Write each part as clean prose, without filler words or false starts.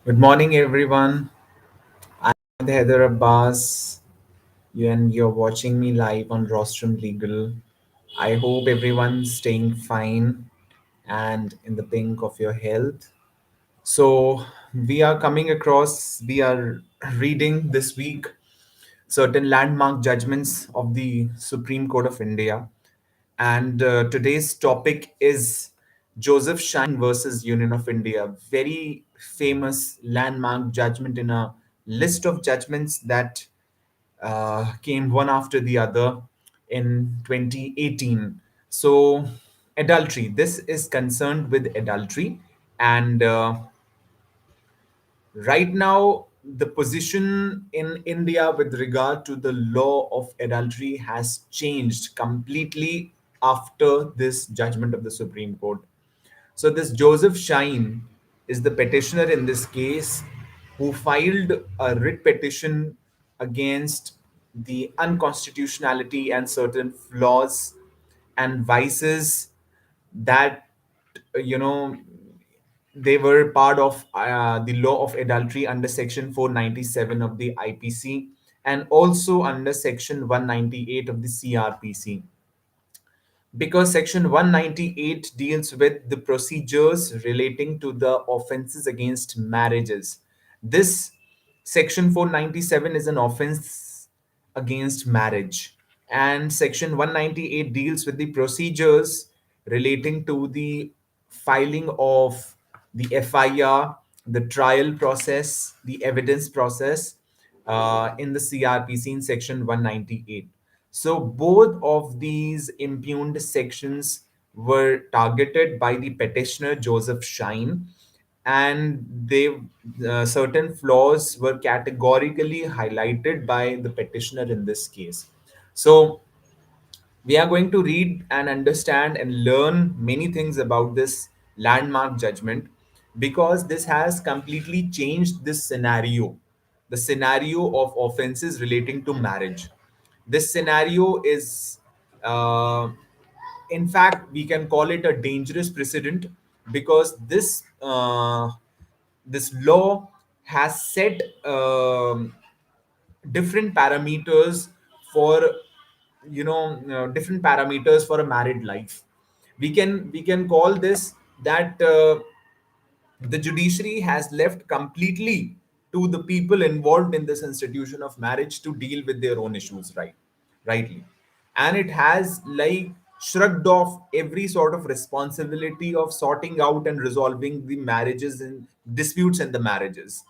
Good morning, everyone. I'm Heather Abbas, and you're watching me live on RostrumLegal. I hope everyone's staying fine and in the pink of your health. So, we are reading this week certain landmark judgments of the Supreme Court of India. And today's topic is Joseph Shine versus Union of India, very famous landmark judgment in a list of judgments that came one after the other in 2018. So, adultery. This is concerned with adultery, and right now the position in India with regard to the law of adultery has changed completely after this judgment of the Supreme Court. So this Joseph Shine is the petitioner in this case who filed a writ petition against the unconstitutionality and certain flaws and vices that you know they were part of the law of adultery under section 497 of the IPC and also under section 198 of the CRPC, because section 198 deals with the procedures relating to the offenses against marriages. This section 497 is an offense against marriage, and section 198 deals with the procedures relating to the filing of the FIR, the trial process, the evidence process in the CRPC in section 198. So both of these impugned sections were targeted by the petitioner Joseph Shine, and they certain flaws were categorically highlighted by the petitioner in this case. So we are going to read and understand and learn many things about this landmark judgment, because this has completely changed this scenario, the scenario of offenses relating to marriage. This scenario is, uh, in fact, we can call it a dangerous precedent, because this law has set different parameters for different parameters for a married life. We can call this that the judiciary has left completely to the people involved in this institution of marriage to deal with their own issues, rightly, and it has like shrugged off every sort of responsibility of sorting out and resolving the marriages and disputes in the marriages,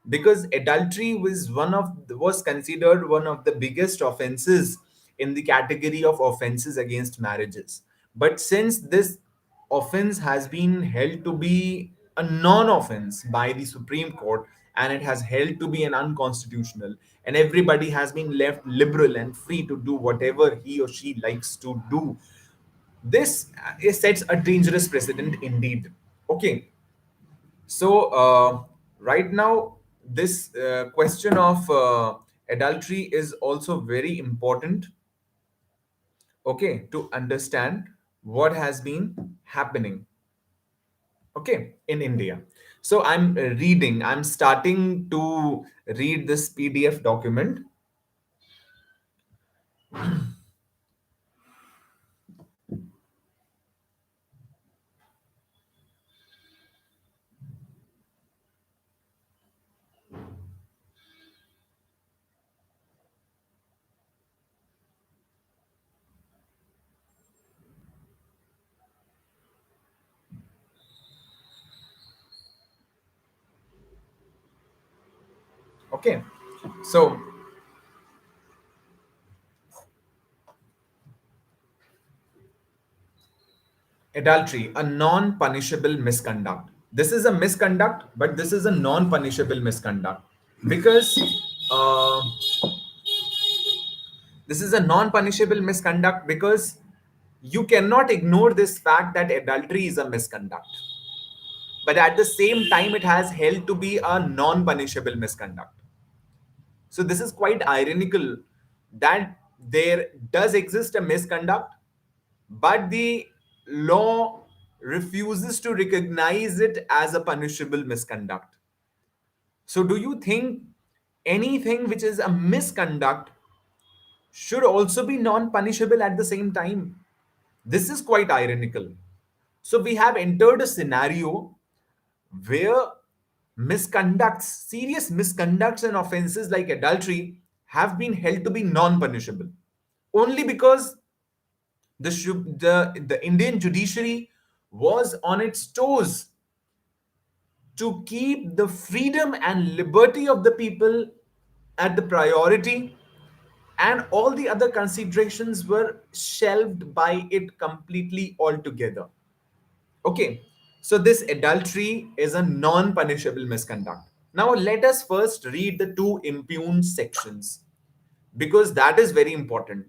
because adultery was considered one of the biggest offenses in the category of offenses against marriages. But since this offense has been held to be a non-offense by the Supreme Court, and it has held to be an unconstitutional, and everybody has been left liberal and free to do whatever he or she likes to do, this sets a dangerous precedent indeed. Okay, so right now, this question of adultery is also very important, okay, to understand what has been happening, okay, in India. So I'm starting to read this PDF document. Okay, so adultery, a non-punishable misconduct. This is a misconduct, but this is a non-punishable misconduct, because uh, this is a non-punishable misconduct because you cannot ignore this fact that adultery is a misconduct, but at the same time it has held to be a non-punishable misconduct. So this is quite ironical that there does exist a misconduct, but the law refuses to recognize it as a punishable misconduct. So do you think anything which is a misconduct should also be non-punishable at the same time? This is quite ironical. So we have entered a scenario where misconducts, serious misconducts and offenses like adultery have been held to be non-punishable only because the Indian judiciary was on its toes to keep the freedom and liberty of the people at the priority, and all the other considerations were shelved by it completely altogether. Okay, so this adultery is a non punishable misconduct. Now, let us first read the two impugned sections because that is very important.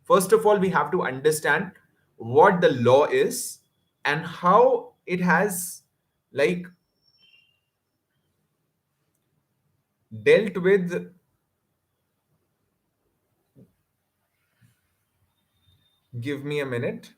First of all, we have to understand what the law is and how it has like dealt with. Give me a minute.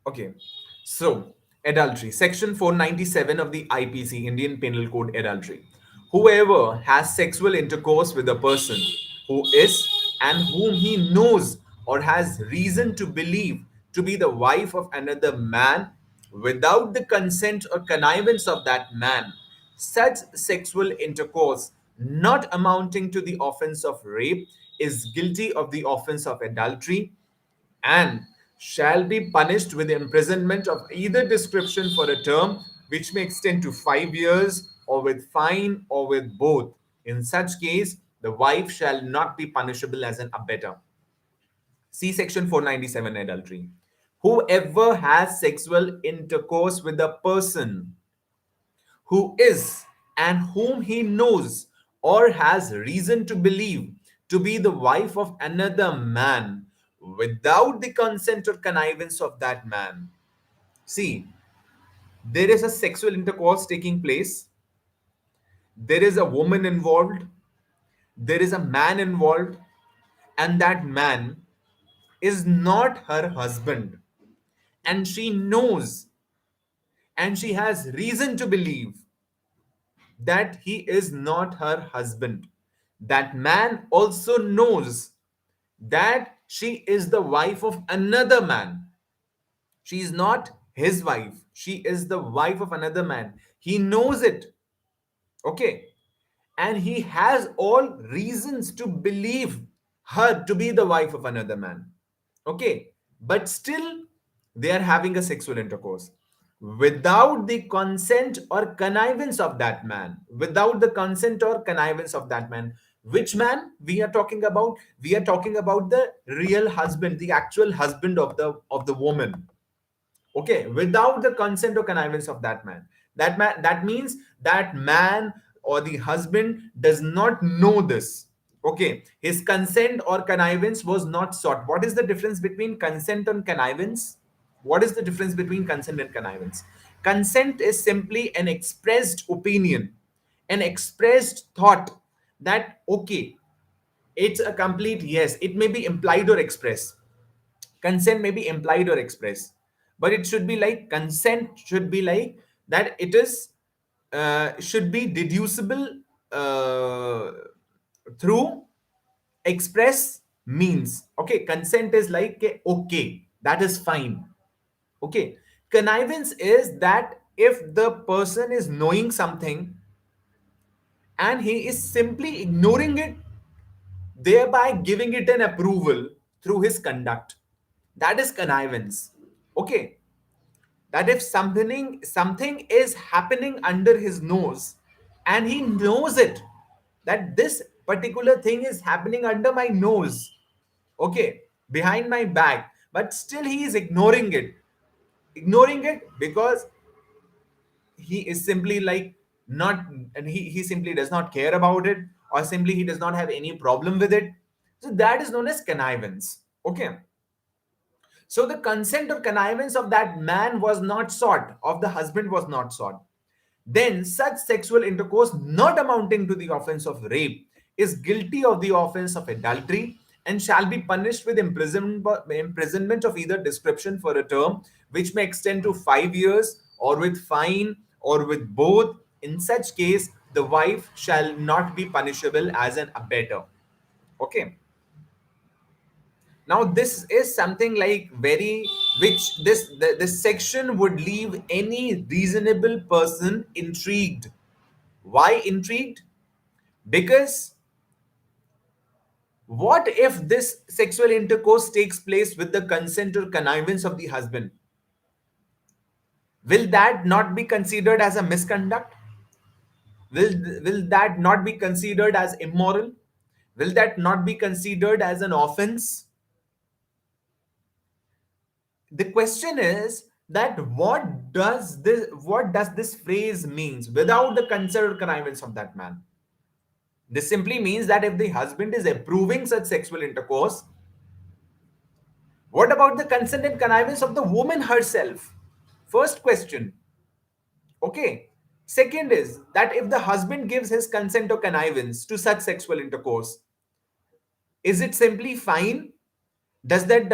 Okay, so adultery, section 497 of the IPC, Indian Penal Code, adultery. Whoever has sexual intercourse with a person who is and whom he knows or has reason to believe to be the wife of another man without the consent or connivance of that man, such sexual intercourse not amounting to the offense of rape is guilty of the offense of adultery and shall be punished with imprisonment of either description for a term which may extend to 5 years, or with fine, or with both. In such case, the wife shall not be punishable as an abettor. See section 497, adultery. Whoever has sexual intercourse with a person who is and whom he knows or has reason to believe to be the wife of another man without the consent or connivance of that man. See, there is a sexual intercourse taking place, there is a woman involved, there is a man involved, and that man is not her husband. And she knows and she has reason to believe that he is not her husband. That man also knows that she is the wife of another man. She is not his wife, she is the wife of another man. He knows it. Okay. And he has all reasons to believe her to be the wife of another man. Okay. But still, they are having a sexual intercourse without the consent or connivance of that man. Without the consent or connivance of that man. Which man we are talking about? We are talking about the real husband, the actual husband of the woman. Okay, without the consent or connivance of that man. That means that man or the husband does not know this. Okay, his consent or connivance was not sought. What is the difference between consent and connivance? What is the difference between consent and connivance? Consent is simply an expressed opinion, an expressed thought that okay, it's a complete yes. It may be implied or expressed. Consent may be implied or expressed, but it should be like consent should be like that. It is should be deducible uh, through express means. Okay, consent is like okay, that is fine. Okay, connivance is that if the person is knowing something and he is simply ignoring it, thereby giving it an approval through his conduct, that is connivance. Okay, that if something is happening under his nose and he knows it, that this particular thing is happening under my nose, okay, behind my back, but still he is ignoring it because he is simply like not, and he simply does not care about it, or simply he does not have any problem with it. So that is known as connivance. Okay, so the consent or connivance of that man was not sought, of the husband was not sought. Then such sexual intercourse not amounting to the offense of rape is guilty of the offense of adultery and shall be punished with imprisonment of either description for a term which may extend to 5 years, or with fine, or with both. In such case, the wife shall not be punishable as an abettor. Okay. Now this is something like very, which this section would leave any reasonable person intrigued. Why intrigued? Because what if this sexual intercourse takes place with the consent or connivance of the husband? Will that not be considered as a misconduct? Will that not be considered as immoral? Will that not be considered as an offense? The question is that what does this phrase means without the consent or connivance of that man? This simply means that if the husband is approving such sexual intercourse, what about the consent and connivance of the woman herself? First question. Okay. Second is that if the husband gives his consent or connivance to such sexual intercourse, is it simply fine? Does that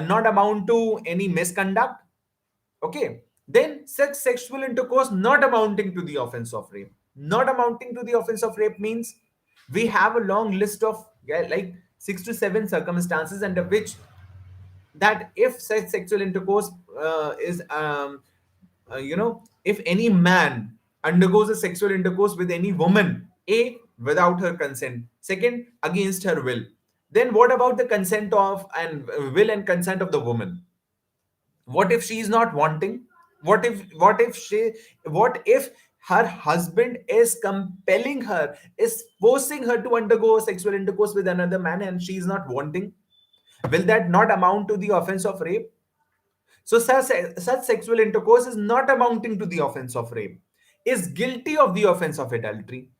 not amount to any misconduct? Okay. Then such sexual intercourse not amounting to the offense of rape. Not amounting to the offense of rape means we have a long list of, yeah, like 6 to 7 circumstances under which that if such sexual intercourse is if any man undergoes a sexual intercourse with any woman, a, without her consent, second, against her will, then what about the consent of and will and consent of the woman? What if she is not wanting? What if her husband is compelling her, is forcing her to undergo sexual intercourse with another man and she is not wanting? Will that not amount to the offense of rape? So such sexual intercourse is not amounting to the offense of rape, is guilty of the offense of adultery.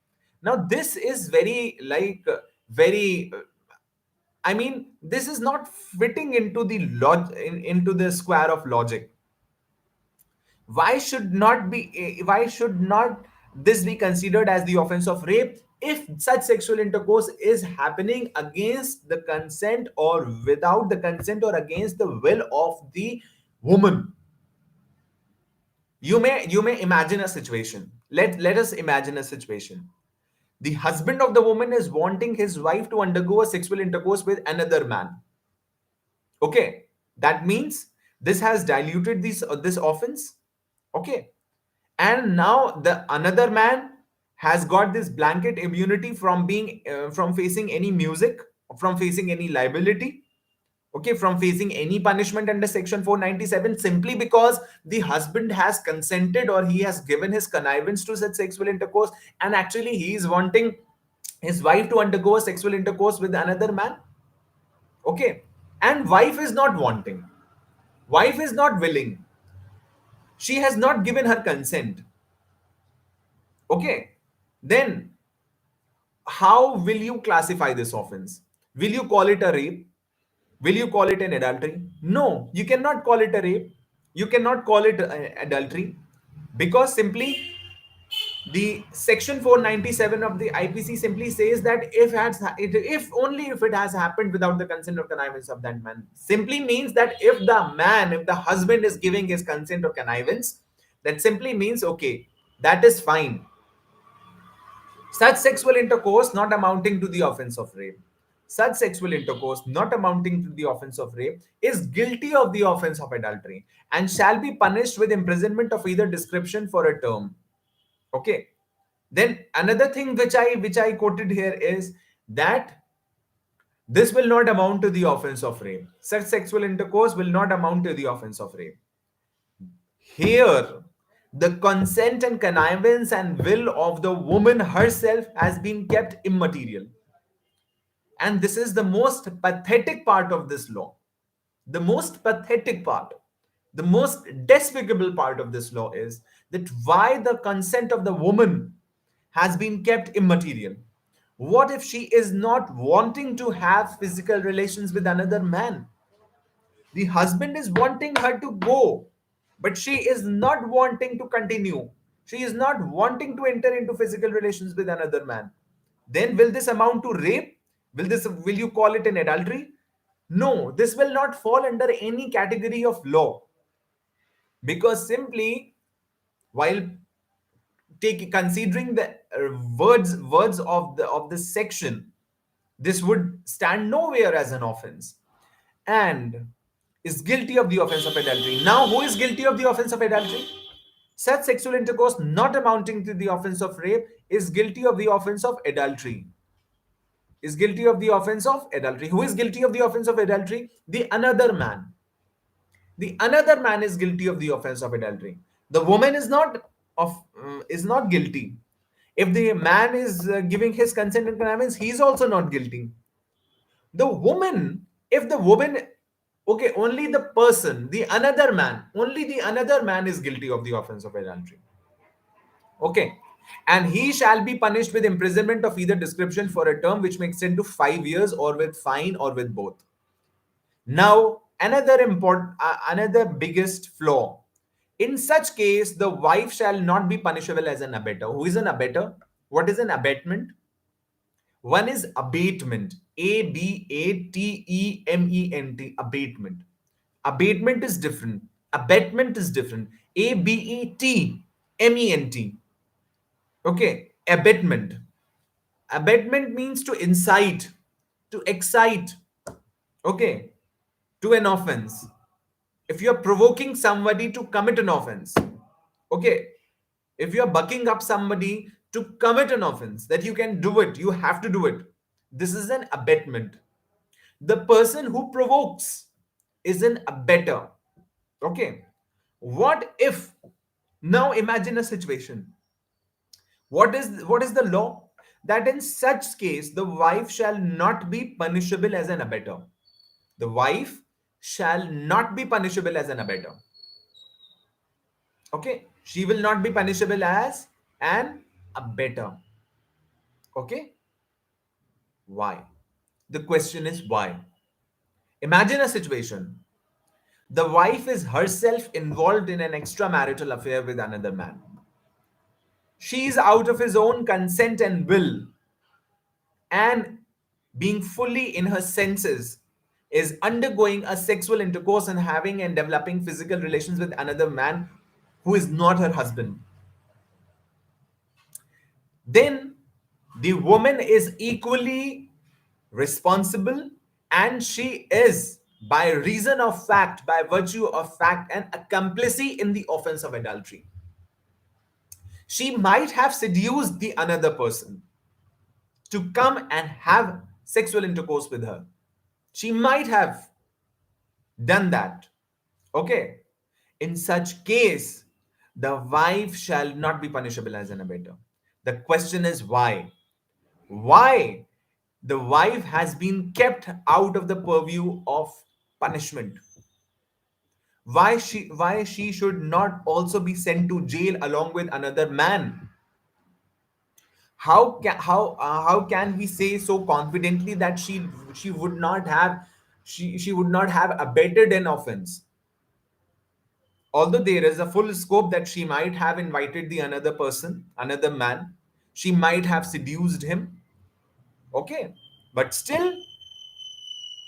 Now this is very very I mean, this is not fitting into the into the square of logic. Why should not this be considered as the offense of rape if such sexual intercourse is happening against the consent or without the consent or against the will of the woman? You may imagine a situation. Let us imagine a situation. The husband of the woman is wanting his wife to undergo a sexual intercourse with another man. Okay, that means this has diluted this offense. Okay, and now the another man has got this blanket immunity from being from facing any music, from facing any liability, okay, from facing any punishment under section 497, simply because the husband has consented or he has given his connivance to such sexual intercourse, and actually he is wanting his wife to undergo a sexual intercourse with another man. Okay, and wife is not wanting, wife is not willing, she has not given her consent. Okay, then how will you classify this offense? Will you call it a rape? Will you call it an adultery? No, you cannot call it a rape. You cannot call it adultery, because simply the section 497 of the IPC simply says that if only if it has happened without the consent or connivance of that man, simply means that if the husband is giving his consent or connivance, that simply means okay, that is fine. Such sexual intercourse not amounting to the offense of rape. Such sexual intercourse not amounting to the offense of rape is guilty of the offense of adultery and shall be punished with imprisonment of either description for a term. Okay. Then another thing which I quoted here is that this will not amount to the offense of rape. Such sexual intercourse will not amount to the offense of rape. Here, the consent and connivance and will of the woman herself has been kept immaterial. And this is the most pathetic part of this law. The most pathetic part, the most despicable part of this law is that why the consent of the woman has been kept immaterial. What if she is not wanting to have physical relations with another man? The husband is wanting her to go, but she is not wanting to continue. She is not wanting to enter into physical relations with another man. Then will this amount to rape? Will you call it an adultery? No, this will not fall under any category of law, because simply while take considering the words of this section, this would stand nowhere as an offense, and is guilty of the offense of adultery. Now, who is guilty of the offense of adultery? Such sexual intercourse not amounting to the offense of rape is guilty of the offense of adultery. Is guilty of the offense of adultery. Who is guilty of the offense of adultery? The another man. The another man is guilty of the offense of adultery. The woman is not guilty. If the man is giving his consent and connivance, he is also not guilty. The woman, if the woman, okay, only the person, the another man, only the another man is guilty of the offense of adultery. Okay. And he shall be punished with imprisonment of either description for a term which may extend to 5 years, or with fine, or with both. Now, another biggest flaw. In such case, the wife shall not be punishable as an abettor. Who is an abettor? What is an abatement? One is abatement. Abatement. Abatement. Abatement is different. Abatement is different. Abatement. Okay. Abatement. Abatement means to incite, to excite. Okay. To an offense. If you're provoking somebody to commit an offense, okay, if you're bucking up somebody to commit an offense, that you can do it, you have to do it, this is an abatement. The person who provokes is an abetter. Okay. What if, now imagine a situation, what is the law? That in such case the wife shall not be punishable as an abettor. The wife shall not be punishable as an abettor. Okay, she will not be punishable as an abettor. Okay, why? The question is why. Imagine a situation, the wife is herself involved in an extramarital affair with another man. She is out of his own consent and will, and being fully in her senses, is undergoing a sexual intercourse and having and developing physical relations with another man who is not her husband. Then the woman is equally responsible, and she is, by reason of fact, by virtue of fact, an accomplice in the offense of adultery. She might have seduced the another person to come and have sexual intercourse with her. She might have done that. Okay. In such case, the wife shall not be punishable as an abettor. The question is why? Why the wife has been kept out of the purview of punishment? Why she should not also be sent to jail along with another man? How can we say so confidently that she would not have, she would not have abetted an offense? Although there is a full scope that she might have invited the another person, another man, she might have seduced him. Okay, but still,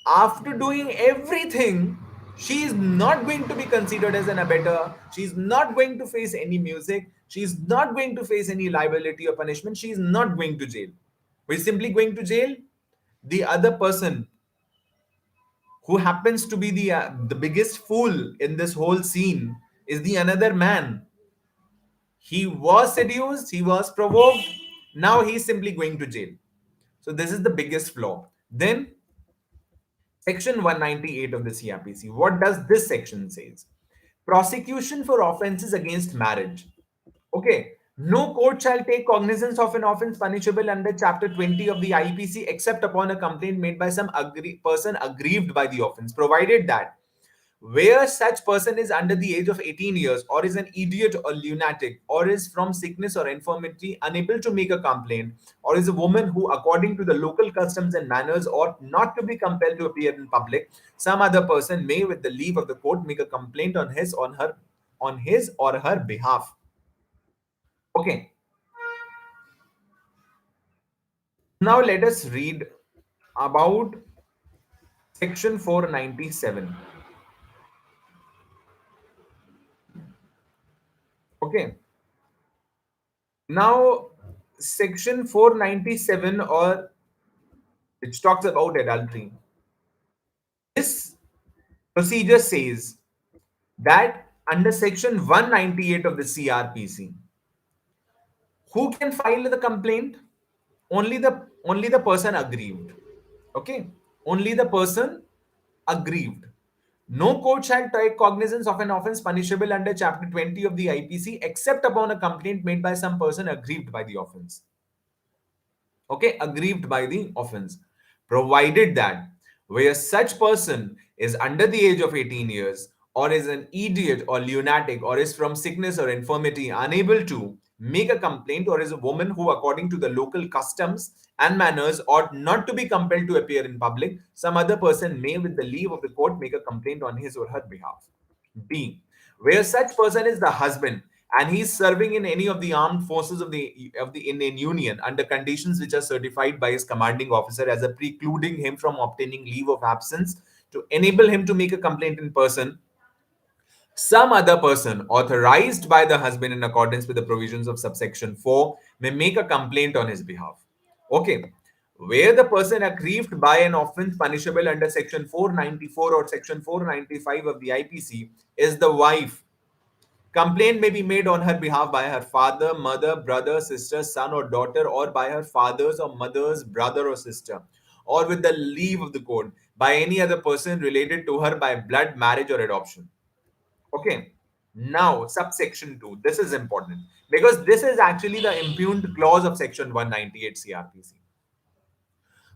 after doing everything, she is not going to be considered as an abettor. She's not going to face any music. She's not going to face any liability or punishment. She is not going to jail. We're simply going to jail. The other person, who happens to be the biggest fool in this whole scene, is the another man. He was seduced, he was provoked. Now he's simply going to jail. So this is the biggest flaw. Then Section 198 of the CRPC. What does this section says? Prosecution for offenses against marriage. Okay. No court shall take cognizance of an offense punishable under Chapter 20 of the IPC except upon a complaint made by some person aggrieved by the offense, provided that where such person is under the age of 18 years, or is an idiot or lunatic, or is from sickness or infirmity unable to make a complaint, or is a woman who according to the local customs and manners ought not to be compelled to appear in public, some other person may with the leave of the court make a complaint on his or her behalf. Okay, now let us read about section 497. Okay, Now, section 497, or which talks about adultery, this procedure says that under section 198 of the CRPC, who can file the complaint? Only the person aggrieved. Okay, only the person aggrieved. No court shall take cognizance of an offence punishable under chapter 20 of the IPC except upon a complaint made by some person aggrieved by the offence. Okay, aggrieved by the offense, provided that where such person is under the age of 18 years, or is an idiot or lunatic, or is from sickness or infirmity unable to make a complaint, or is a woman who according to the local customs and manners ought not to be compelled to appear in public, some other person may with the leave of the court make a complaint on his or her behalf. B, where such person is the husband and he is serving in any of the armed forces of the Indian Union under conditions which are certified by his commanding officer as a precluding him from obtaining leave of absence to enable him to make a complaint in person, some other person authorized by the husband in accordance with the provisions of subsection 4 may make a complaint on his behalf. Okay. Where the person aggrieved by an offense punishable under section 494 or section 495 of the IPC is the wife, complaint may be made on her behalf by her father, mother, brother, sister, son, or daughter, or by her father's or mother's brother or sister, or with the leave of the court by any other person related to her by blood, marriage, or adoption. Okay. Now, subsection 2. This is important because this is actually the impugned clause of section 198 CRPC.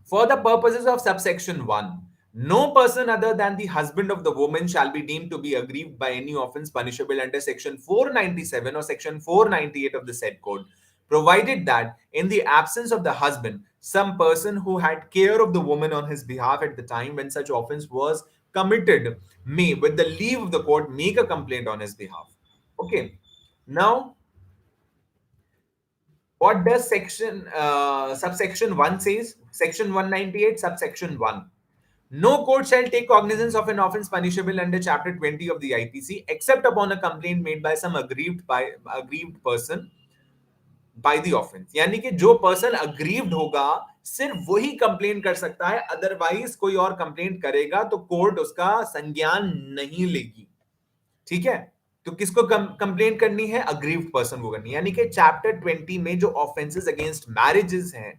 For the purposes of subsection 1, no person other than the husband of the woman shall be deemed to be aggrieved by any offence punishable under section 497 or section 498 of the said code, provided that in the absence of the husband, some person who had care of the woman on his behalf at the time when such offence was committed may, with the leave of the court, make a complaint on his behalf. Okay. Now, what does subsection 1 says? Section 198, subsection 1. No court shall take cognizance of an offence punishable under chapter 20 of the IPC except upon a complaint made by some aggrieved person by the offence. यानी कि जो person aggrieved होगा सिर्फ वही complaint कर सकता है, otherwise कोई और कंप्लेंट करेगा तो कोर्ट उसका संज्ञान नहीं लेगी. ठीक है. तो किसको कंप्लेंट करनी है? अग्रीव्ड पर्सन को करनी है. यानी कि चैप्टर 20 में जो ऑफेंसेस अगेंस्ट मैरिजेस हैं,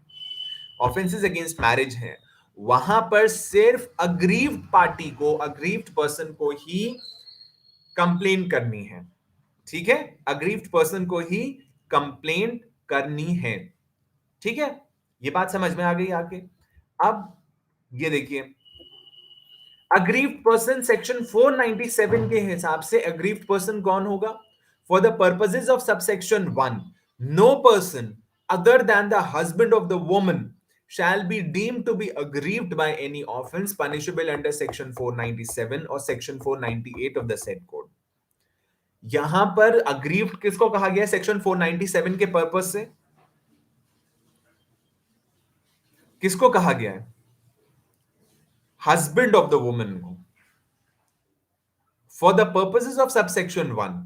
ऑफेंसेस अगेंस्ट मैरिज हैं, वहां पर सिर्फ अग्रीव्ड पार्टी को, अग्रीव्ड पर्सन को ही कंप्लेंट करनी है. ठीक है. अग्रीव्ड पर्सन को ही कंप्लेंट करनी है. ठीक है. ये बात समझ में आ गई आगे. अब ये देखिए, अग्रीव्ड पर्सन सेक्शन 497 के हिसाब से अग्रीव्ड पर्सन कौन होगा? For the purposes of subsection 1, no person other than the husband of the woman shall be deemed to be aggrieved by any offense punishable under section 497 or section 498 of the said code. यहां पर aggrieved किसको कहा गया? Section 497 के purpose से किसको कहा गया है? husband of the woman को. For the purposes of subsection 1,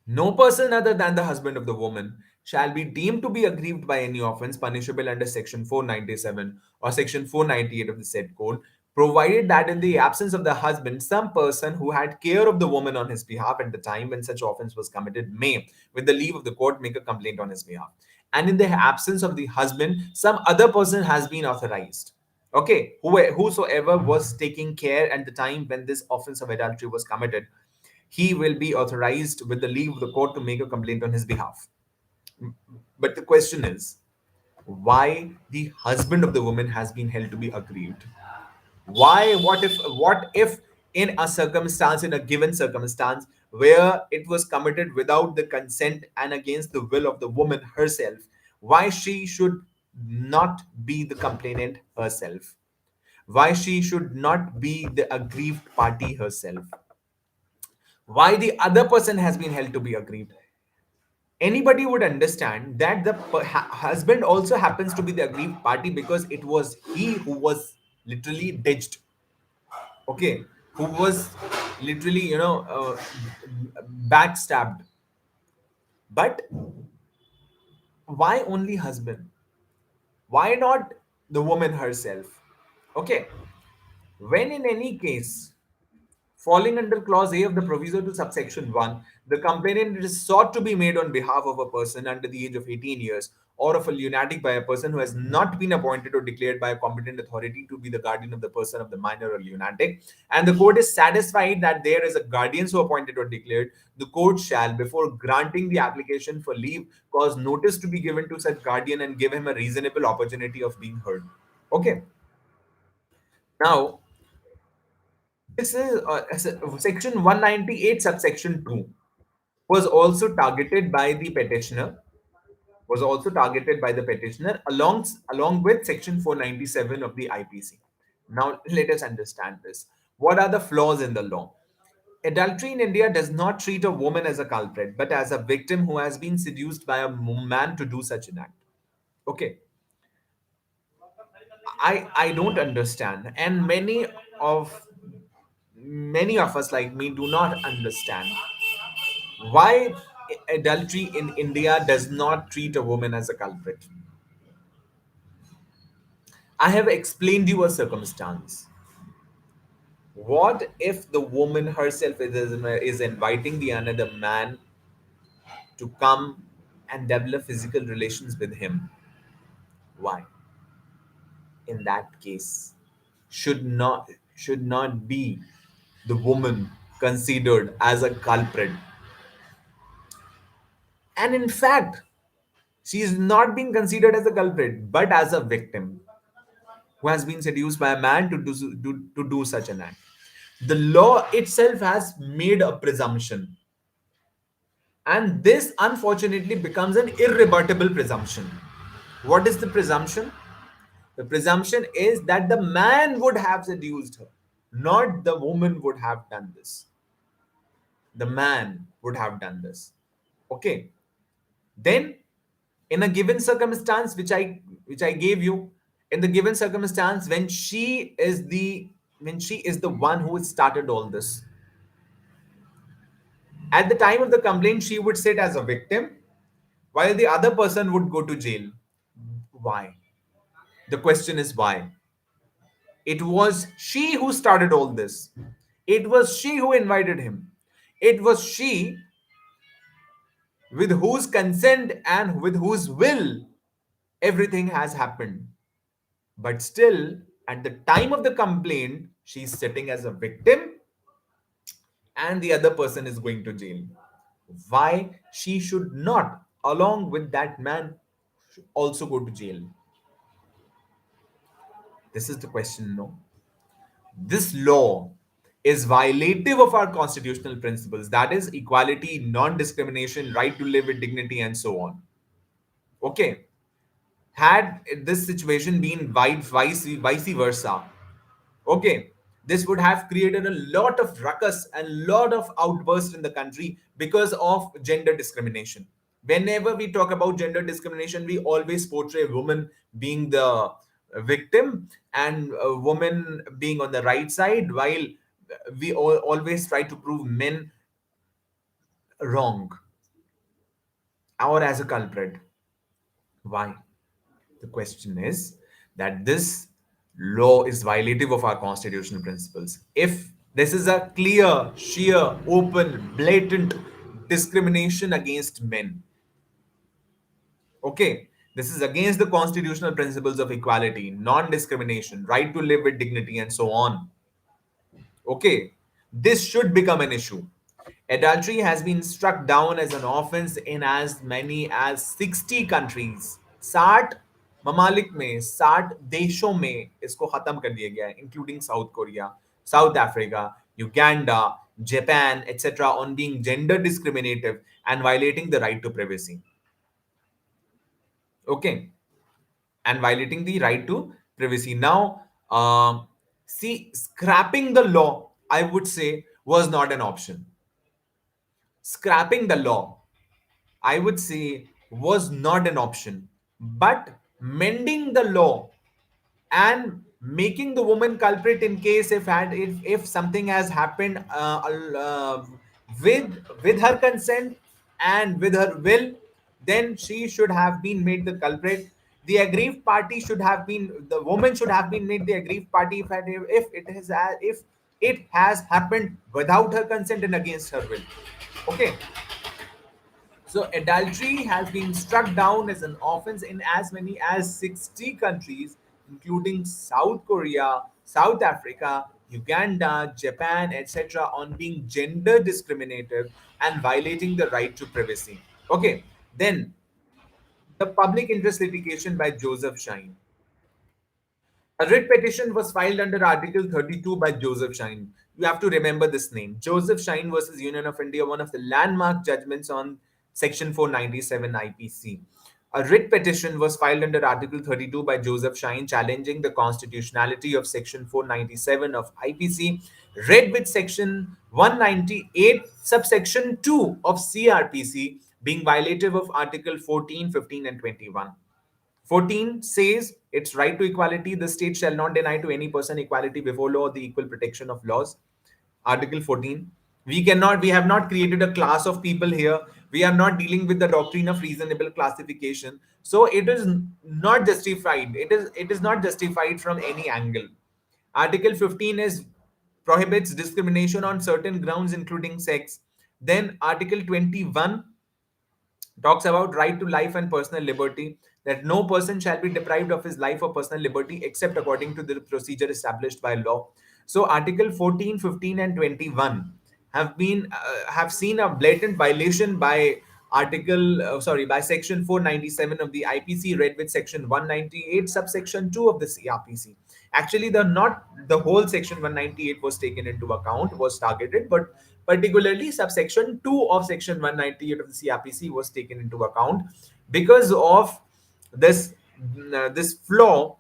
no person other than the husband of the woman shall be deemed to be aggrieved by any offense punishable under section 497 or section 498 of the said code, provided that in the absence of the husband, some person who had care of the woman on his behalf at the time when such offense was committed may, with the leave of the court, make a complaint on his behalf. And in the absence of the husband, some other person has been authorized. Okay, whosoever was taking care at the time when this offense of adultery was committed, he will be authorized with the leave of the court to make a complaint on his behalf. But the question is, why the husband of the woman has been held to be aggrieved? Why? What if in a circumstance, in a given circumstance, where it was committed without the consent and against the will of the woman herself, why she should not be the complainant herself? Why she should not be the aggrieved party herself? Why the other person has been held to be aggrieved? Anybody would understand that the husband also happens to be the aggrieved party because it was he who was literally ditched. Okay, who was literally, backstabbed. But Why only husband? Why not the woman herself? Okay, when in any case falling under Clause A of the proviso to subsection 1, the complaint is sought to be made on behalf of a person under the age of 18 years or of a lunatic by a person who has not been appointed or declared by a competent authority to be the guardian of the person of the minor or lunatic, and the court is satisfied that there is a guardian so appointed or declared, the court shall, before granting the application for leave, cause notice to be given to such guardian and give him a reasonable opportunity of being heard. Okay. Now, this is section 198 subsection 2 was also targeted by the petitioner was also targeted by the petitioner along with section 497 of the IPC. Now let us understand this. What are the flaws in the law? Adultery in India does not treat a woman as a culprit but as a victim who has been seduced by a man to do such an act. Okay, I don't understand, and of many of us like me do not understand why adultery in India does not treat a woman as a culprit. I have explained you a circumstance. What if the woman herself is inviting the another man to come and develop physical relations with him? Why? In that case, should not be the woman considered as a culprit? And in fact, she is not being considered as a culprit, but as a victim who has been seduced by a man to do such an act. The law itself has made a presumption, and this unfortunately becomes an irrebuttable presumption. What is the presumption? The presumption is that the man would have seduced her, not the woman would have done this. The man would have done this. Okay. Then, in a given circumstance, which I gave you, in the given circumstance when she is the one who started all this, at the time of the complaint, she would sit as a victim, while the other person would go to jail. Why? The question is why? It was she who started all this. It was she who invited him. It was she with whose consent and with whose will everything has happened. But still, at the time of the complaint, she's sitting as a victim and the other person is going to jail. Why she should not, along with that man, also go to jail? This is the question, no? This law is violative of our constitutional principles, that is, equality, non discrimination, right to live with dignity, and so on. Okay. Had this situation been vice versa, okay, this would have created a lot of ruckus and lot of outbursts in the country because of gender discrimination. Whenever we talk about gender discrimination, we always portray women being the victim and a woman being on the right side, while we always try to prove men wrong or as a culprit. Why? The question is that this law is violative of our constitutional principles. If this is a clear, sheer, open, blatant discrimination against men, okay, this is against the constitutional principles of equality, non discrimination, right to live with dignity, and so on. Okay, this should become an issue. Adultery has been struck down as an offense in as many as 60 countries. 60 ममालिक में 60 देशों में इसको खत्म कर दिया गया है, including south Korea, south Africa, Uganda, Japan, etc. on being gender discriminative and violating the right to privacy. Okay, and violating the right to privacy. Now, see, scrapping the law, I would say, was not an option. Scrapping the law, I would say, was not an option. But mending the law and making the woman culprit in case if something has happened with her consent and with her will, then she should have been made the culprit. The aggrieved party should have been, the woman should have been made the aggrieved party if it has happened without her consent and against her will. Okay, so adultery has been struck down as an offense in as many as 60 countries, including South Korea, South Africa, Uganda, Japan, etc., on being gender discriminative and violating the right to privacy. Okay, then the public interest litigation by Joseph Shine. A writ petition was filed under Article 32 by Joseph Shine. You have to remember this name. Joseph Shine versus Union of India, one of the landmark judgments on Section 497 IPC. A writ petition was filed under Article 32 by Joseph Shine challenging the constitutionality of Section 497 of IPC, read with Section 198, subsection 2 of CRPC being violative of Article 14, 15, and 21. 14 says its right to equality. The state shall not deny to any person equality before law or the equal protection of laws. Article 14. We have not created a class of people here. We are not dealing with the doctrine of reasonable classification. So it is not justified. It is not justified from any angle. Article 15 is prohibits discrimination on certain grounds, including sex. Then Article 21 talks about right to life and personal liberty, that no person shall be deprived of his life or personal liberty except according to the procedure established by law. So article 14, 15, and 21 have seen a blatant violation by by section 497 of the IPC, read with section 198 subsection 2 of the CRPC. Actually, the not the whole section 198 was taken into account, was targeted, but particularly subsection 2 of section 198 of the CRPC was taken into account because of this this flaw,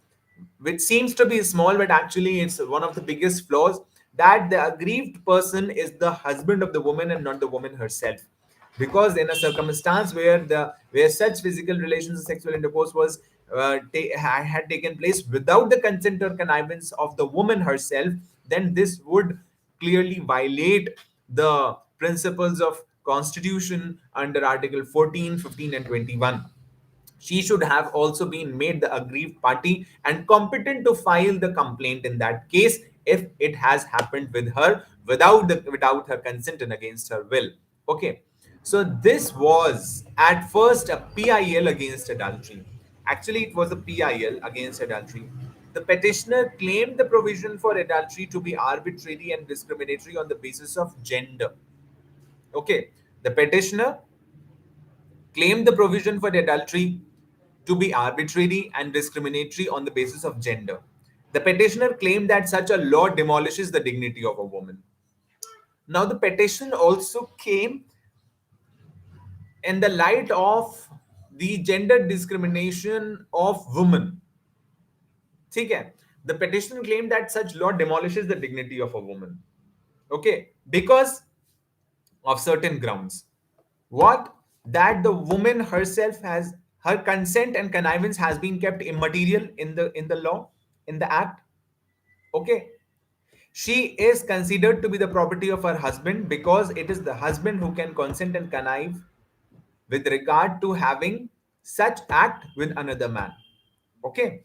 which seems to be small, but actually it's one of the biggest flaws, that the aggrieved person is the husband of the woman and not the woman herself. Because in a circumstance where such physical relations or sexual intercourse had taken place without the consent or connivance of the woman herself, then this would clearly violate the principles of constitution under article 14, 15, and 21. She should have also been made the aggrieved party and competent to file the complaint in that case if it has happened with her without her consent and against her will. Okay, so this was at first a PIL against adultery. Actually, it was a PIL against adultery. The petitioner claimed the provision for adultery to be arbitrary and discriminatory on the basis of gender. Okay, the petitioner claimed the provision for adultery to be arbitrary and discriminatory on the basis of gender. The petitioner claimed that such a law demolishes the dignity of a woman. Now, the petition also came in the light of the gender discrimination of women. Okay. The petitioner claimed that such law demolishes the dignity of a woman. Okay, because of certain grounds. What? That the woman herself has her consent and connivance has been kept immaterial in the law, in the act. Okay. She is considered to be the property of her husband because it is the husband who can consent and connive with regard to having such act with another man. Okay.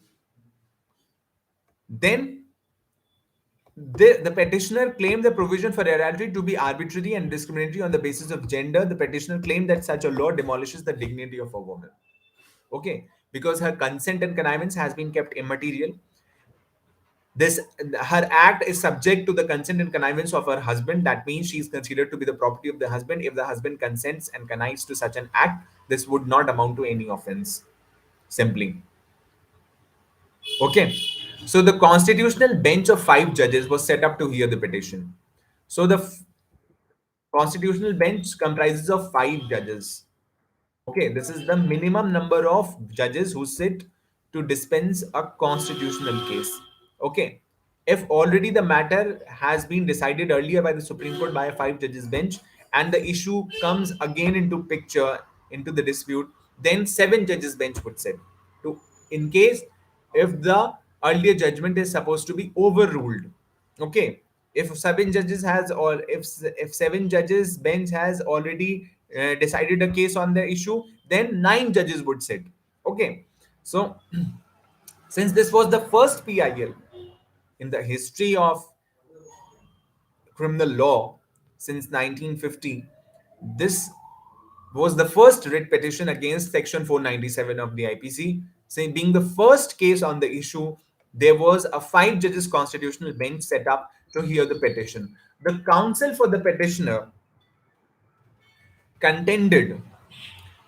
Then the petitioner claimed the provision for adultery to be arbitrary and discriminatory on the basis of gender. The petitioner claimed that such a law demolishes the dignity of a woman. Okay, because her consent and connivance has been kept immaterial. This Her act is subject to the consent and connivance of her husband. That means she is considered to be the property of the husband. If the husband consents and connives to such an act, this would not amount to any offense. Simply. Okay. So the constitutional bench of 5 judges was set up to hear the petition. So the constitutional bench comprises of 5 judges. Okay, this is the minimum number of judges who sit to dispense a constitutional case. Okay, if already the matter has been decided earlier by the Supreme Court by a 5 judges bench and the issue comes again into picture, into the dispute, then 7 judges bench would sit to, in case if the earlier judgment is supposed to be overruled. Okay, if 7 judges has, or if 7 judges bench has already decided a case on the issue, then 9 judges would sit. Okay, so since this was the first PIL in the history of criminal law since 1950, this was the first writ petition against Section 497 of the IPC. Saying being the first case on the issue, there was a 5 judges constitutional bench set up to hear the petition. The counsel for the petitioner contended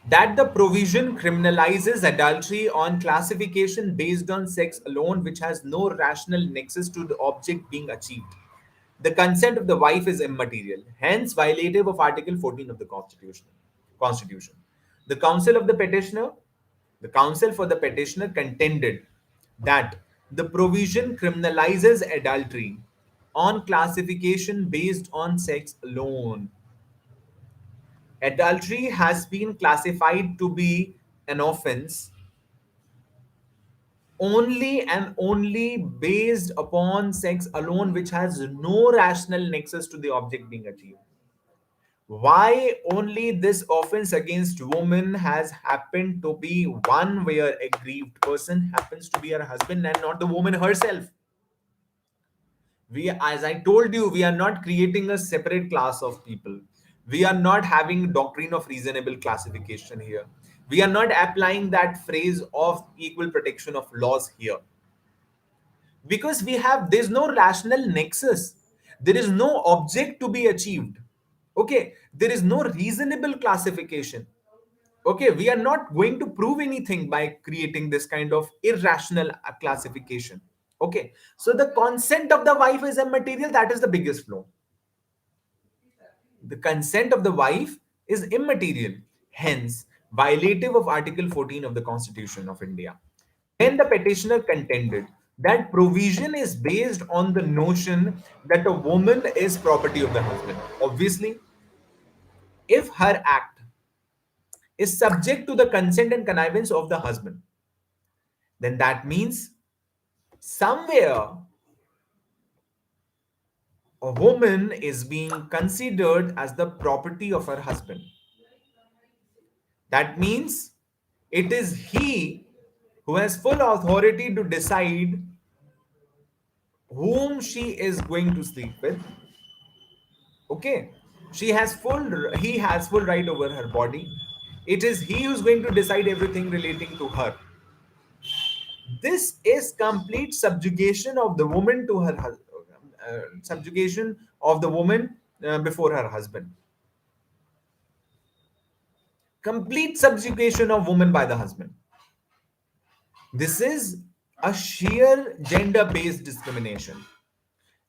that the provision criminalizes adultery on classification based on sex alone, which has no rational nexus to the object being achieved. The consent of the wife is immaterial, hence violative of Article 14 of the Constitution. Constitution. The counsel of the petitioner, the counsel for the petitioner contended that the provision criminalizes adultery on classification based on sex alone. Adultery has been classified to be an offense only and only based upon sex alone, which has no rational nexus to the object being achieved. Why only this offense against women has happened to be one where a aggrieved person happens to be her husband and not the woman herself? We, as I told you, we are not creating a separate class of people. We are not having doctrine of reasonable classification here. We are not applying that phrase of equal protection of laws here, because we have, there's no rational nexus, there is no object to be achieved. Okay, there is no reasonable classification. Okay, we are not going to prove anything by creating this kind of irrational classification. Okay, so the consent of the wife is immaterial. That is the biggest flaw. The consent of the wife is immaterial, hence violative of Article 14 of the Constitution of India. Then the petitioner contended that provision is based on the notion that a woman is property of the husband. Obviously, if her act is subject to the consent and connivance of the husband, then that means somewhere a woman is being considered as the property of her husband. That means it is he who has full authority to decide whom she is going to sleep with. Okay, she has full, he has full right over her body. It is he who's going to decide everything relating to her. This is complete subjugation of the woman to her subjugation of the woman before her husband. Complete subjugation of woman by the husband. This is a sheer gender based discrimination.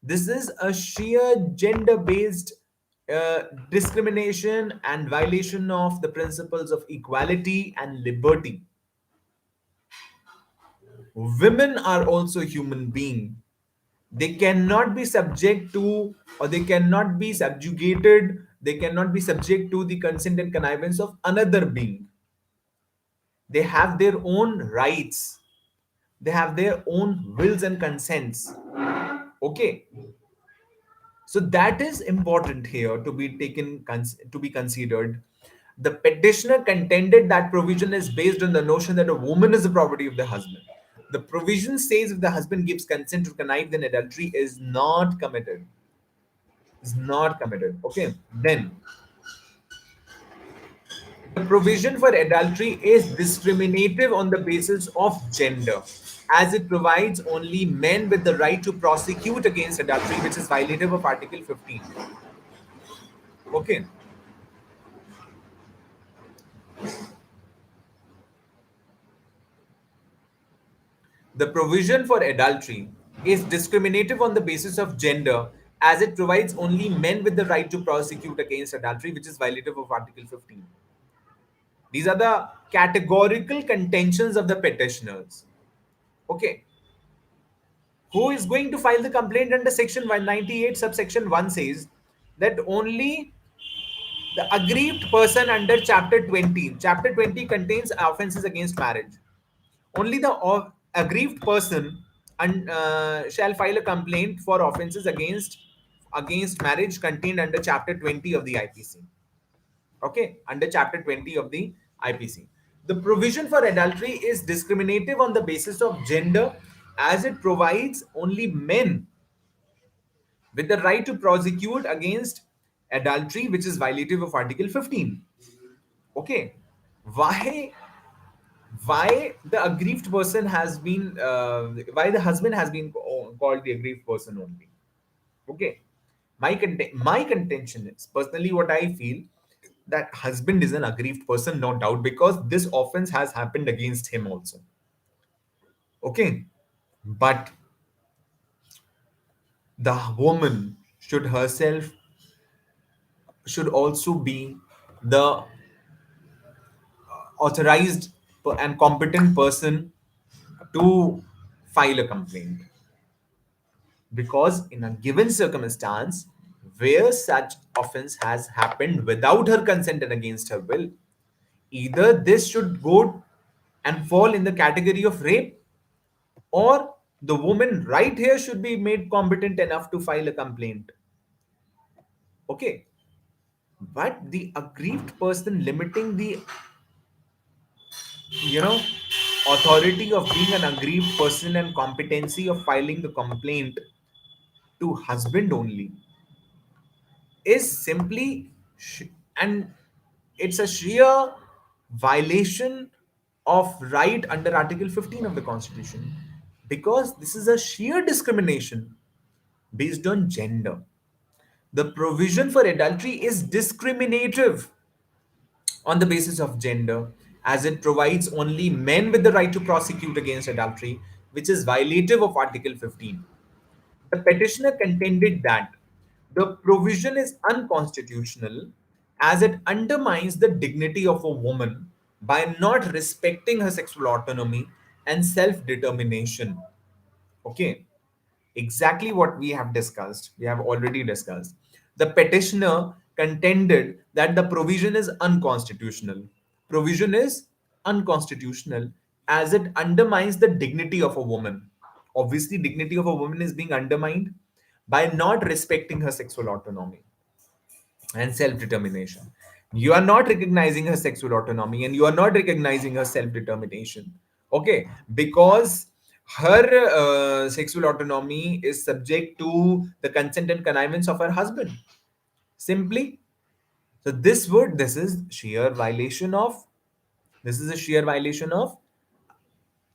This is a sheer gender based discrimination and violation of the principles of equality and liberty. Women are also human beings. They cannot be subject to, or they cannot be subjugated, they cannot be subject to the consent and connivance of another being. They have their own rights, they have their own wills and consents. Okay, so that is important here to be taken, to be considered. The petitioner contended that provision is based on the notion that a woman is the property of the husband. The provision says if the husband gives consent to connive, then adultery is not committed. Is not committed. Okay. Then the provision for adultery is discriminative on the basis of gender, as it provides only men with the right to prosecute against adultery, which is violative of Article 15. Okay. The provision for adultery is discriminative on the basis of gender, as it provides only men with the right to prosecute against adultery, which is violative of Article 15. These are the categorical contentions of the petitioners. Okay. Who is going to file the complaint under Section 198, subsection 1 says that only the aggrieved person under Chapter 20. Chapter 20 contains offenses against marriage. Only the aggrieved person shall file a complaint for offenses against marriage contained under Chapter 20 of the IPC. Okay, under chapter 20 of the IPC. The provision for adultery is discriminative on the basis of gender, as it provides only men with the right to prosecute against adultery, which is violative of Article 15. Okay, why the aggrieved person has been why the husband has been called the aggrieved person only? Okay, my contention is, personally, what I feel, that husband is an aggrieved person, no doubt, because this offense has happened against him also. Okay, but the woman should herself should also be the authorized and competent person to file a complaint, because in a given circumstance where such offense has happened without her consent and against her will, either this should go and fall in the category of rape, or the woman right here should be made competent enough to file a complaint. Okay, but the aggrieved person limiting the, you know, authority of being an aggrieved person and competency of filing the complaint to husband only is simply and it's a sheer violation of right under Article 15 of the Constitution, because this is a sheer discrimination based on gender. The provision for adultery is discriminative on the basis of gender, as it provides only men with the right to prosecute against adultery, which is violative of Article 15. The petitioner contended that the provision is unconstitutional, as it undermines the dignity of a woman by not respecting her sexual autonomy and self determination. Okay, exactly what we have discussed, we have already discussed. The petitioner contended that the provision is unconstitutional. Provision is unconstitutional as it undermines the dignity of a woman. Obviously, dignity of a woman is being undermined by not respecting her sexual autonomy and self determination. You are not recognizing her sexual autonomy and you are not recognizing her self determination. Okay, because her sexual autonomy is subject to the consent and connivance of her husband. Simply, so this is sheer violation of, this is a sheer violation of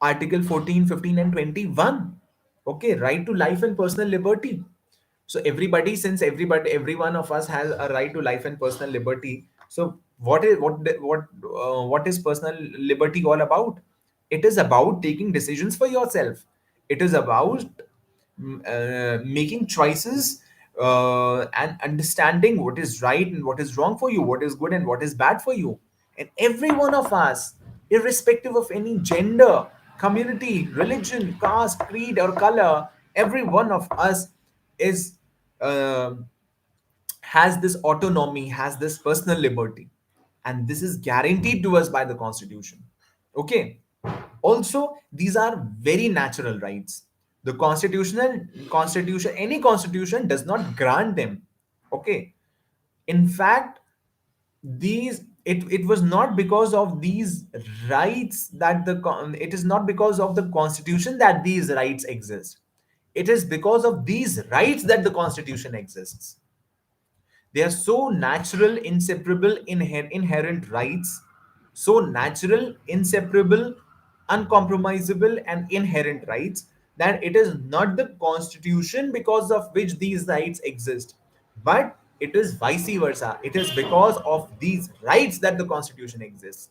Article 14, 15, and 21. Okay, right to life and personal liberty. So everybody, since every one of us has a right to life and personal liberty. So what is personal liberty all about? It is about taking decisions for yourself. It is about making choices and understanding what is right and what is wrong for you, what is good and what is bad for you. And every one of us, irrespective of any gender, community, religion, caste, creed, or color, every one of us is uh, has this autonomy, has this personal liberty, and this is guaranteed to us by the Constitution. Okay. Also, these are very natural rights. The constitution, any constitution does not grant them. Okay. In fact, it was not because of these rights that it is not because of the Constitution that these rights exist. It is because of these rights that the Constitution exists. They are so natural, inseparable, inherent rights, so natural, inseparable, uncompromisable, and inherent rights, that it is not the Constitution because of which these rights exist, but it is vice versa. It is because of these rights that the Constitution exists.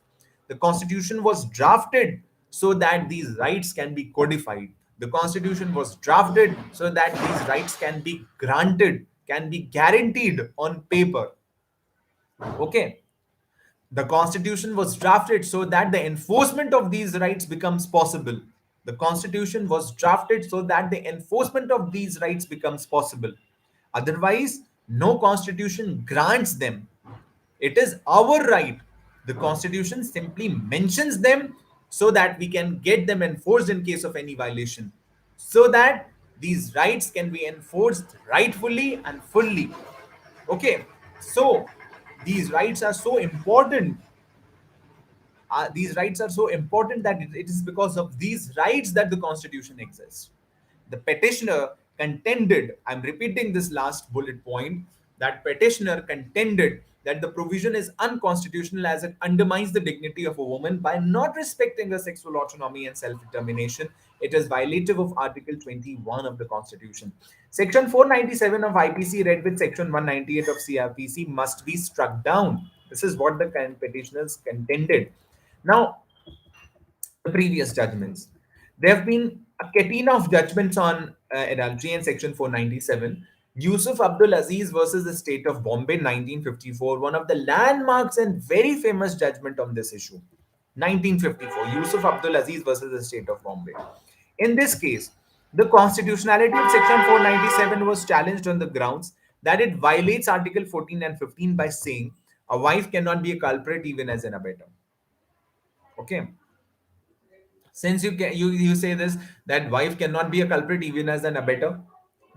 The Constitution was drafted so that these rights can be codified. The Constitution was drafted so that these rights can be granted, can be guaranteed on paper. Okay. The Constitution was drafted so that the enforcement of these rights becomes possible. The Constitution was drafted so that the enforcement of these rights becomes possible. Otherwise, no Constitution grants them. It is our right. The Constitution simply mentions them so that we can get them enforced in case of any violation, so that these rights can be enforced rightfully and fully. Okay, so These rights are so important. These rights are so important that it is because of these rights that the Constitution exists. The petitioner contended, I'm repeating this last bullet point, that petitioner contended that the provision is unconstitutional as it undermines the dignity of a woman by not respecting her sexual autonomy and self determination. It is violative of Article 21 of the Constitution. Section 497 of IPC, read with Section 198 of CRPC, must be struck down. This is what the petitioners contended. Now, the previous judgments. There have been a catena of judgments on adultery in Section 497. Yusuf Abdul Aziz versus the State of Bombay, 1954, one of the landmarks and very famous judgment on this issue. 1954, Yusuf Abdul Aziz versus the State of Bombay. In this case, the constitutionality of Section 497 was challenged on the grounds that it violates Article 14 and 15 by saying a wife cannot be a culprit even as an abettor. Okay, since you say this, that wife cannot be a culprit even as an abettor,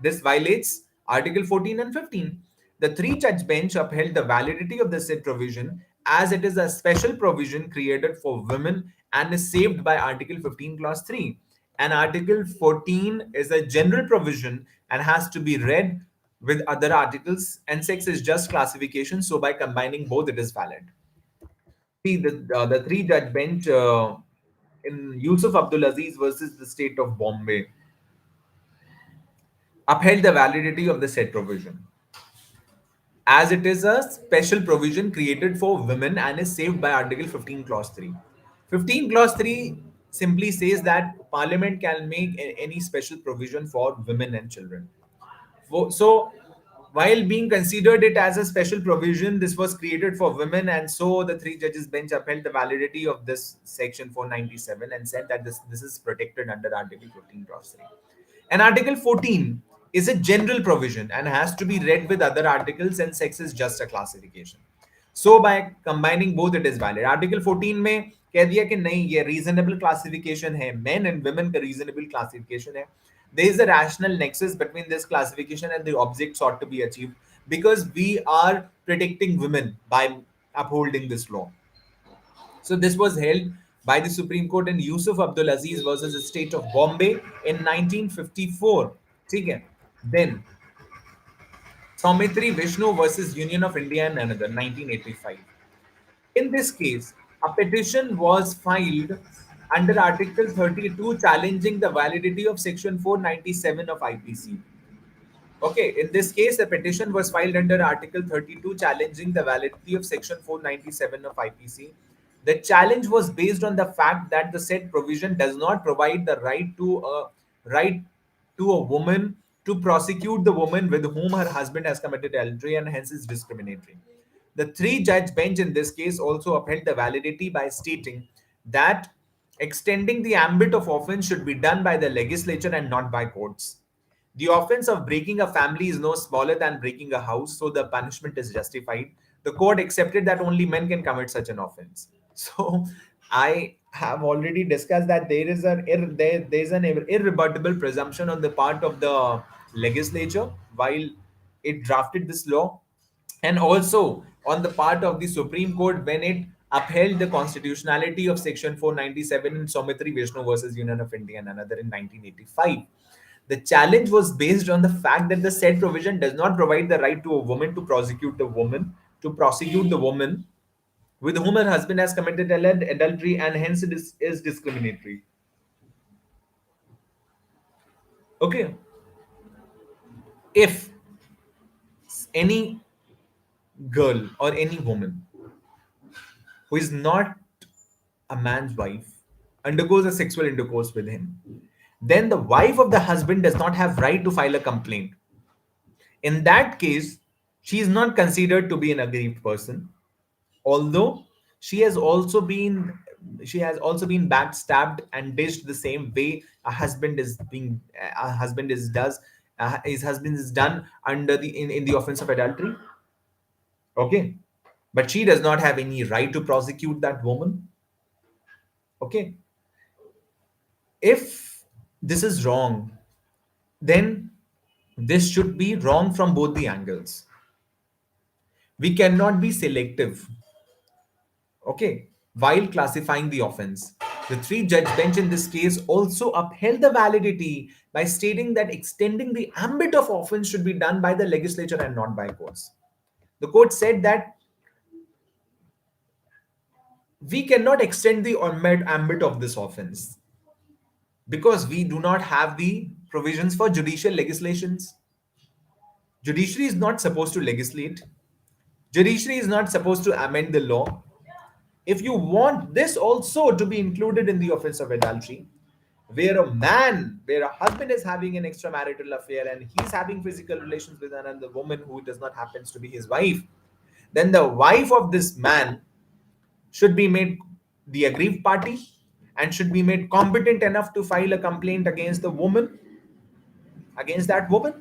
this violates Article 14 and 15. The three judge bench upheld the validity of the said provision as it is a special provision created for women and is saved by Article 15 clause 3, and Article 14 is a general provision and has to be read with other articles, and sex is just classification, so by combining both it is valid. See, the three judge bench in Yusuf Abdul Aziz versus the State of Bombay upheld the validity of the said provision as it is a special provision created for women and is saved by Article 15 clause 3. 15 clause 3 simply says that Parliament can make any special provision for women and children. So, while being considered it as a special provision, this was created for women, and so the three judges bench upheld the validity of this section 497 and said that this is protected under Article 15 clause 3. And Article 14 is a general provision and has to be read with other articles, and sex is just a classification. So by combining both it is valid. Article 14 में कह दिया कि नहीं, ये reasonable classification है, main and women का reasonable classification है. There is a rational nexus between this classification and the objects ought to be achieved because we are protecting women by upholding this law. So this was held by the Supreme Court in Yusuf Abdul Aziz versus the State of Bombay in 1954. ठीक है. Then Saumitri Vishnu versus Union of India and another 1985. In this case, a petition was filed under Article 32 challenging the validity of Section 497 of IPC. Okay, in this case, the petition was filed under Article 32 challenging the validity of Section 497 of IPC. The challenge was based on the fact that the said provision does not provide the right to a woman to prosecute the woman with whom her husband has committed adultery and hence is discriminatory. The three judge bench in this case also upheld the validity by stating that extending the ambit of offense should be done by the legislature and not by courts. The offense of breaking a family is no smaller than breaking a house, so the punishment is justified. The court accepted that only men can commit such an offense. So, I have already discussed that there is an irrebuttable presumption on the part of the legislature while it drafted this law, and also on the part of the Supreme Court when it upheld the constitutionality of Section 497 in Saumitri Vishnu versus Union of India and another in 1985. The challenge was based on the fact that the said provision does not provide the right to a woman to prosecute the woman with whom her husband has committed adultery, and hence it is discriminatory. Okay, if any girl or any woman who is not a man's wife undergoes a sexual intercourse with him, then the wife of the husband does not have right to file a complaint. In that case, she is not considered to be an aggrieved person, although she has also been she has also been backstabbed and dished the same way a husband is does his husband is done under in the offense of adultery. Okay, but she does not have any right to prosecute that woman. Okay, if this is wrong, then this should be wrong from both the angles. We cannot be selective, okay, while classifying the offense. The three judge bench in this case also upheld the validity by stating that extending the ambit of offense should be done by the legislature and not by courts. The court said that we cannot extend the ambit of this offense because we do not have the provisions for judicial legislations. Judiciary is not supposed to legislate. Judiciary is not supposed to amend the law. If you want this also to be included in the offense of adultery, where a husband is having an extramarital affair and he's having physical relations with another woman who does not happens to be his wife, then the wife of this man should be made the aggrieved party and should be made competent enough to file a complaint against the woman, against that woman,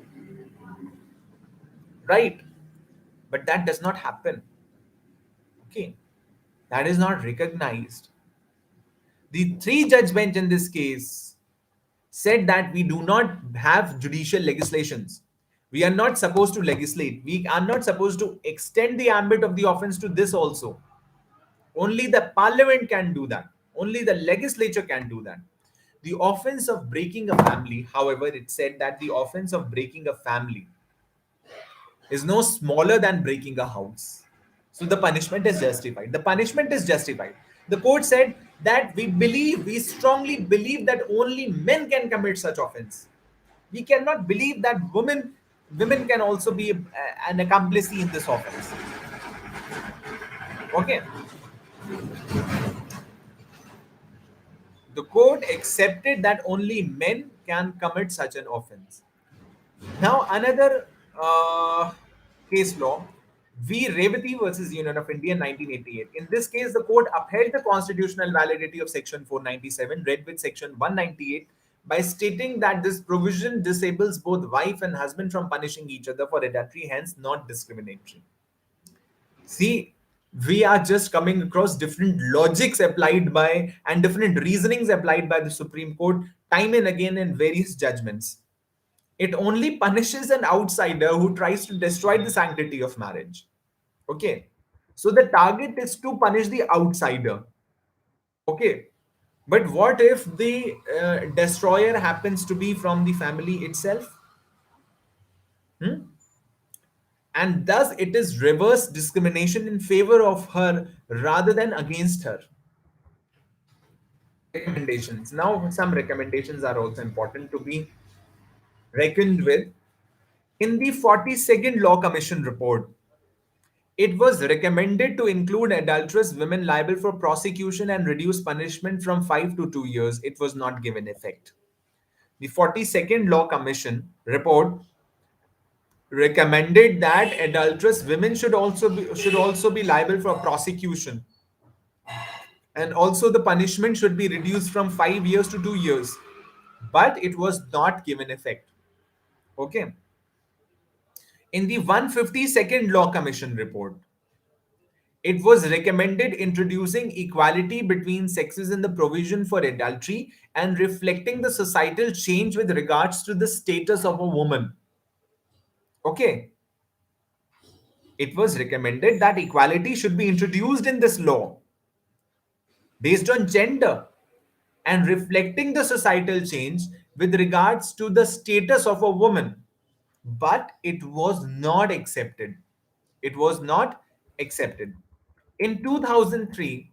right? But that does not happen. Okay, that is not recognized. The three judge bench in this case said that we do not have judicial legislations. We are not supposed to legislate. We are not supposed to extend the ambit of the offense to this also. Only the parliament can do that. Only the legislature can do that. The offense of breaking a family, however, it said that the offense of breaking a family is no smaller than breaking a house. So the punishment is justified. The punishment is justified. The court said that we strongly believe that only men can commit such offense. We cannot believe that women can also be an accomplice in this offense. Okay. The court accepted that only men can commit such an offense. Now, another case law, V. Revati versus Union of India, 1988. In this case, the court upheld the constitutional validity of Section 497, read with Section 198, by stating that this provision disables both wife and husband from punishing each other for adultery, hence not discriminatory. See, we are just coming across different logics applied by and different reasonings applied by the Supreme Court time and again in various judgments. It only punishes an outsider who tries to destroy the sanctity of marriage. Okay. So the target is to punish the outsider. Okay. But what if the destroyer happens to be from the family itself? Hmm? And thus it is reverse discrimination in favor of her rather than against her. Recommendations. Now, some recommendations are also important to be reckoned with. In the 42nd Law Commission report, it was recommended to include adulterous women liable for prosecution and reduce punishment from 5 to 2 years. It was not given effect. The 42nd Law Commission report recommended that adulterous women should also be liable for prosecution, and also the punishment should be reduced from 5 years to 2 years, but it was not given effect. Okay. In the 152nd Law Commission report, it was recommended introducing equality between sexes in the provision for adultery and reflecting the societal change with regards to the status of a woman. Okay. It was recommended that equality should be introduced in this law based on gender and reflecting the societal change with regards to the status of a woman. But it was not accepted. It was not accepted. In 2003,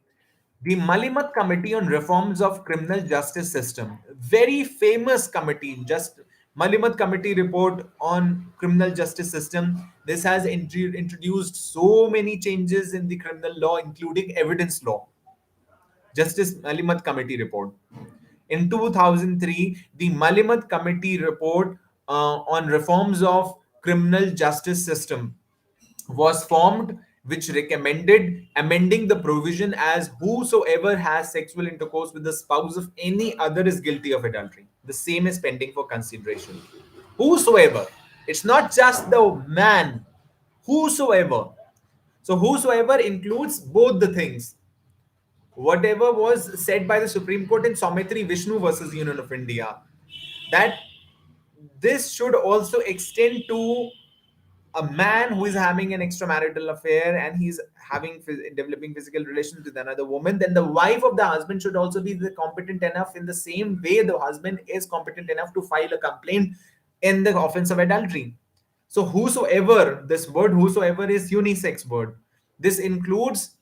the Malimat Committee on Reforms of Criminal Justice System, very famous committee, just Malimat Committee report on criminal justice system. This has introduced so many changes in the criminal law, including evidence law. Justice Malimat Committee report. In 2003, the Malimat Committee report on reforms of criminal justice system was formed, which recommended amending the provision as whosoever has sexual intercourse with the spouse of any other is guilty of adultery. The same is pending for consideration. Whosoever. It's not just the man. Whosoever. So whosoever includes both the things. Whatever was said by the Supreme Court in Saumitri Vishnu versus Union of India, that this should also extend to a man who is having an extramarital affair and he's having developing physical relations with another woman, then the wife of the husband should also be competent enough, in the same way the husband is competent enough, to file a complaint in the offense of adultery. So whosoever, this word whosoever is unisex word. This includes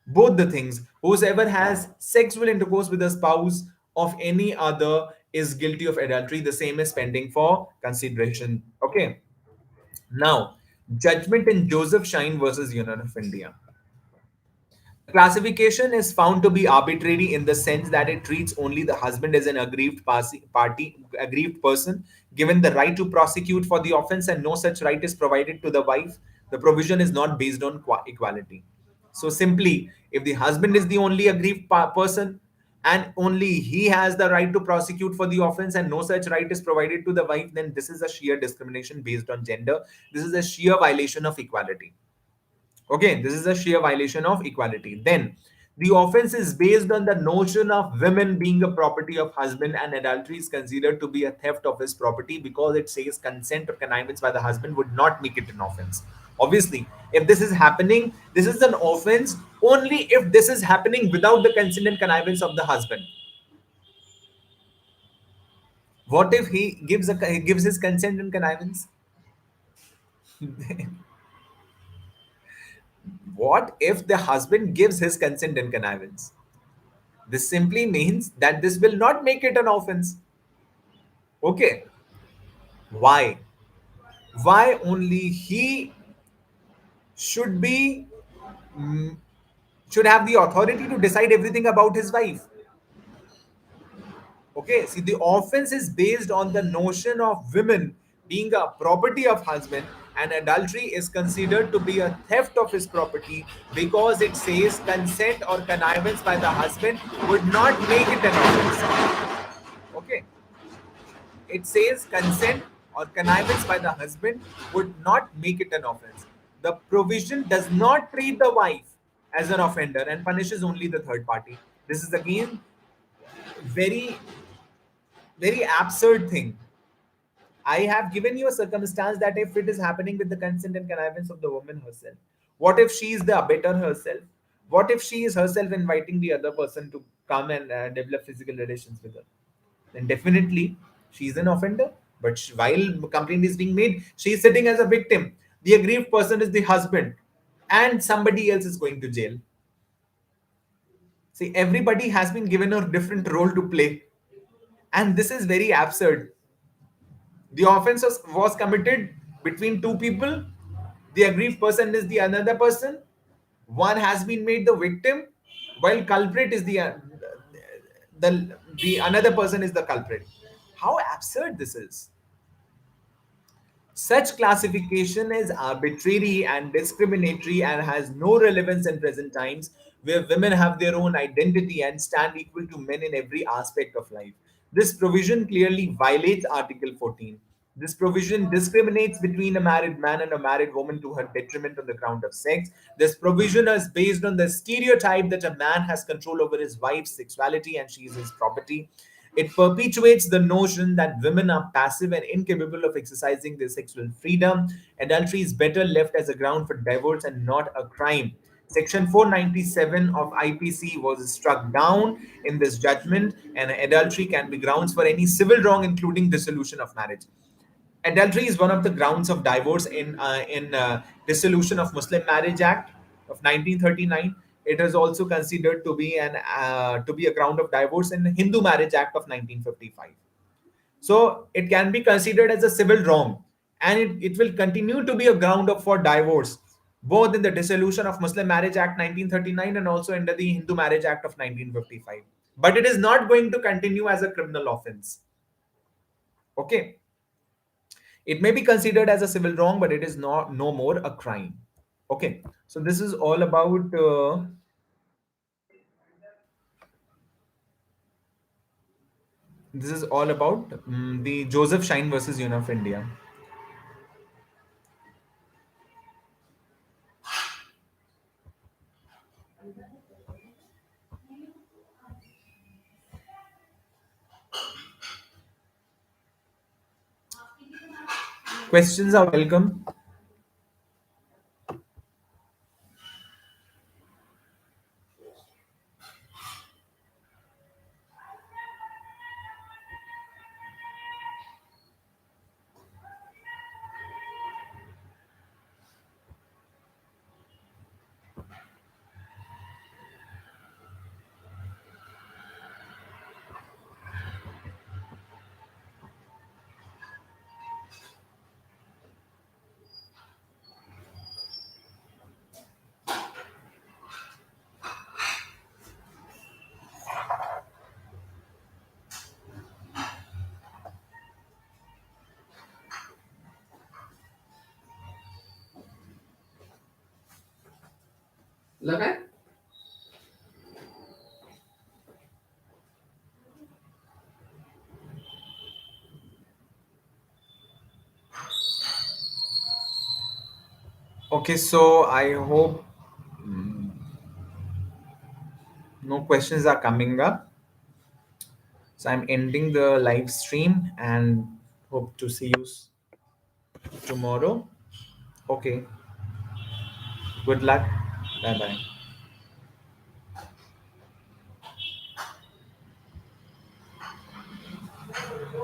both the things. Whosoever has sexual intercourse with a spouse of any other is guilty of adultery. The same is pending for consideration. Okay. Now, judgment in Joseph Shine versus Union of India. Classification is found to be arbitrary in the sense that it treats only the husband as an aggrieved person, given the right to prosecute for the offense, and no such right is provided to the wife. The provision is not based on equality. So, simply, if the husband is the only aggrieved person and only he has the right to prosecute for the offense and no such right is provided to the wife, then this is a sheer discrimination based on gender. This is a sheer violation of equality. Okay, this is a sheer violation of equality. Then, the offense is based on the notion of women being a property of husband, and adultery is considered to be a theft of his property because it says consent or connivance by the husband would not make it an offense. Obviously, if this is happening, this is an offense only if this is happening without the consent and connivance of the husband. What if he gives his consent and connivance? What if the husband gives his consent and connivance? This simply means that this will not make it an offense. Okay. Why? Why only he should be mm, should have the authority to decide everything about his wife? Okay. See, the offense is based on the notion of women being a property of husband, and adultery is considered to be a theft of his property because it says consent or connivance by the husband would not make it an offense. Okay. It says consent or connivance by the husband would not make it an offense. The provision does not treat the wife as an offender and punishes only the third party. This is again very, very absurd thing. I have given you a circumstance that if it is happening with the consent and connivance of the woman herself, what if she is the abettor herself? What if she is herself inviting the other person to come and develop physical relations with her? Then definitely she is an offender. But while complaint is being made, she is sitting as a victim. The aggrieved person is the husband, and somebody else is going to jail. See, everybody has been given a different role to play, and this is very absurd. The offense was committed between two people. The aggrieved person is the another person. One has been made the victim, while culprit is the another person is the culprit. How absurd this is! Such classification is arbitrary and discriminatory and has no relevance in present times, where women have their own identity and stand equal to men in every aspect of life. This provision clearly violates Article 14. This provision discriminates between a married man and a married woman to her detriment on the ground of sex. This provision is based on the stereotype that a man has control over his wife's sexuality and she is his property. It perpetuates the notion that women are passive and incapable of exercising their sexual freedom. Adultery is better left as a ground for divorce and not a crime. Section 497 of IPC was struck down in this judgment, and adultery can be grounds for any civil wrong, including dissolution of marriage. Adultery is one of the grounds of divorce in Dissolution of Muslim Marriage Act of 1939. It is also considered to be a ground of divorce in Hindu Marriage Act of 1955. So it can be considered as a civil wrong, and it will continue to be a ground for divorce, both in the Dissolution of Muslim Marriage Act 1939 and also under the Hindu Marriage Act of 1955. But it is not going to continue as a criminal offense. Okay. It may be considered as a civil wrong, but it is not no more a crime. Okay, so this is all about the Joseph Shine versus Union of India. Questions are welcome. Okay. Okay, so I hope no questions are coming up. So I'm ending the live stream and hope to see you tomorrow. Okay, good luck. Bye bye.